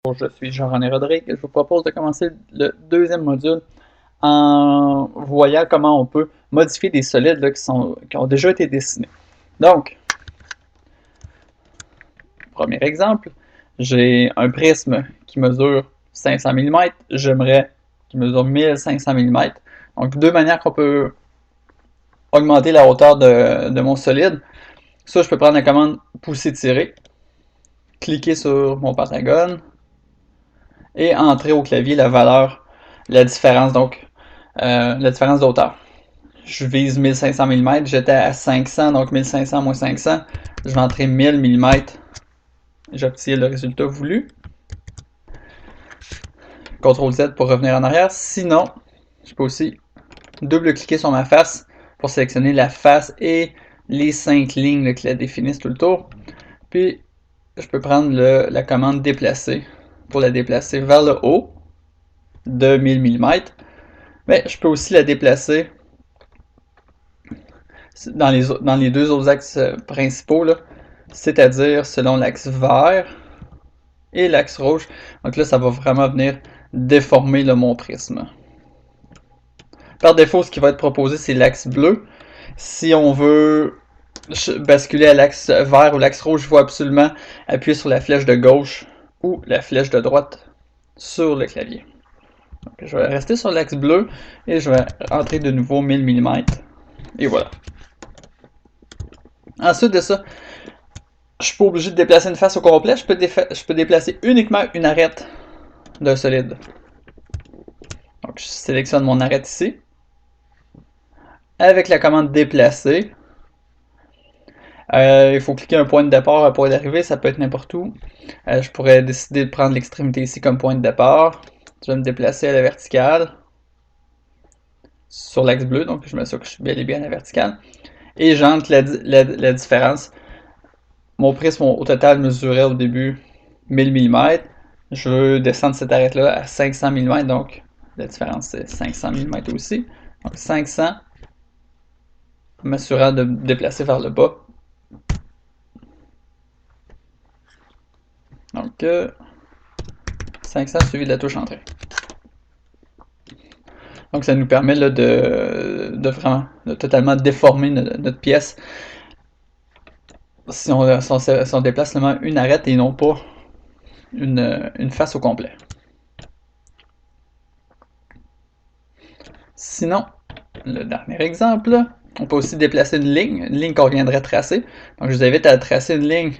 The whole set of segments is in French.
Je suis Jean-René Rodrigue. Je vous propose de commencer le deuxième module en voyant comment on peut modifier des solides là, qui ont déjà été dessinés. Donc, premier exemple, j'ai un prisme qui mesure 500 mm, j'aimerais qu'il mesure 1500 mm. Donc, deux manières qu'on peut augmenter la hauteur de mon solide. Ça, je peux prendre la commande pousser-tirer, cliquer sur mon pentagone, et entrer au clavier la valeur, la différence, donc la différence d'auteur. Je vise 1500 mm, j'étais à 500, donc 1500 moins 500, je vais entrer 1000 mm, j'obtiens le résultat voulu. CTRL Z pour revenir en arrière. Sinon, je peux aussi double-cliquer sur ma face pour sélectionner la face et les 5 lignes qui la définissent tout le tour. Puis, je peux prendre la commande déplacer pour la déplacer vers le haut de 1000 mm. Mais je peux aussi la déplacer dans les deux autres axes principaux, c'est-à-dire selon l'axe vert et l'axe rouge. Donc là, ça va vraiment venir déformer mon prisme. Par défaut, ce qui va être proposé, c'est l'axe bleu. Si on veut basculer à l'axe vert ou l'axe rouge, il faut absolument appuyer sur la flèche de gauche ou la flèche de droite sur le clavier. Donc, je vais rester sur l'axe bleu et je vais entrer de nouveau 1000 mm. Et voilà. Ensuite de ça, je suis pas obligé de déplacer une face au complet, je peux déplacer uniquement une arête d'un solide. Donc je sélectionne mon arête ici. Avec la commande déplacer, il faut cliquer un point de départ, un point d'arrivée, ça peut être n'importe où. Je pourrais décider de prendre l'extrémité ici comme point de départ. Je vais me déplacer à la verticale sur l'axe bleu, donc je m'assure que je suis bel et bien à la verticale. Et j'entre la différence. Mon prisme au total mesurait au début 1000 mm. Je veux descendre cette arête-là à 500 mm, donc la différence c'est 500 mm aussi. Donc 500, en m'assurant de me déplacer vers le bas. Donc 500 suivi de la touche entrée. Donc ça nous permet là, de totalement déformer notre pièce si on déplace seulement une arête et non pas une face au complet. Sinon, le dernier exemple, on peut aussi déplacer une ligne qu'on viendrait tracer. Donc je vous invite à tracer une ligne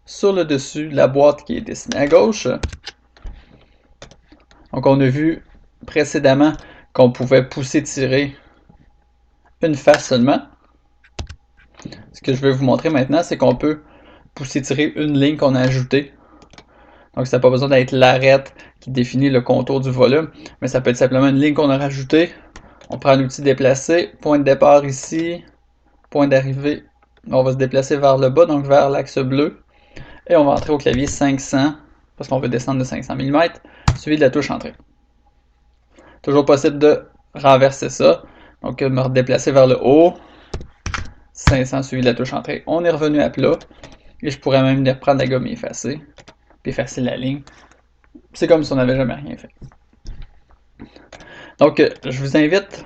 sur le dessus de la boîte qui est dessinée à gauche. Donc on a vu précédemment qu'on pouvait pousser-tirer une face seulement. Ce que je vais vous montrer maintenant, c'est qu'on peut pousser-tirer une ligne qu'on a ajoutée. Donc ça n'a pas besoin d'être l'arête qui définit le contour du volume, mais ça peut être simplement une ligne qu'on a rajoutée. On prend l'outil déplacer, point de départ ici, point d'arrivée, on va se déplacer vers le bas, donc vers l'axe bleu, et on va entrer au clavier 500, parce qu'on veut descendre de 500 mm, suivi de la touche entrée. Toujours possible de renverser ça, donc me redéplacer vers le haut, 500 suivi de la touche entrée, on est revenu à plat, et je pourrais même venir prendre la gomme et effacer, puis effacer la ligne. C'est comme si on n'avait jamais rien fait. Donc, je vous invite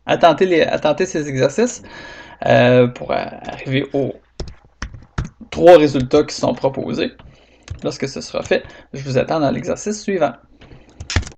à tenter ces exercices pour arriver aux 3 résultats qui sont proposés. Lorsque ce sera fait, je vous attends dans l'exercice suivant.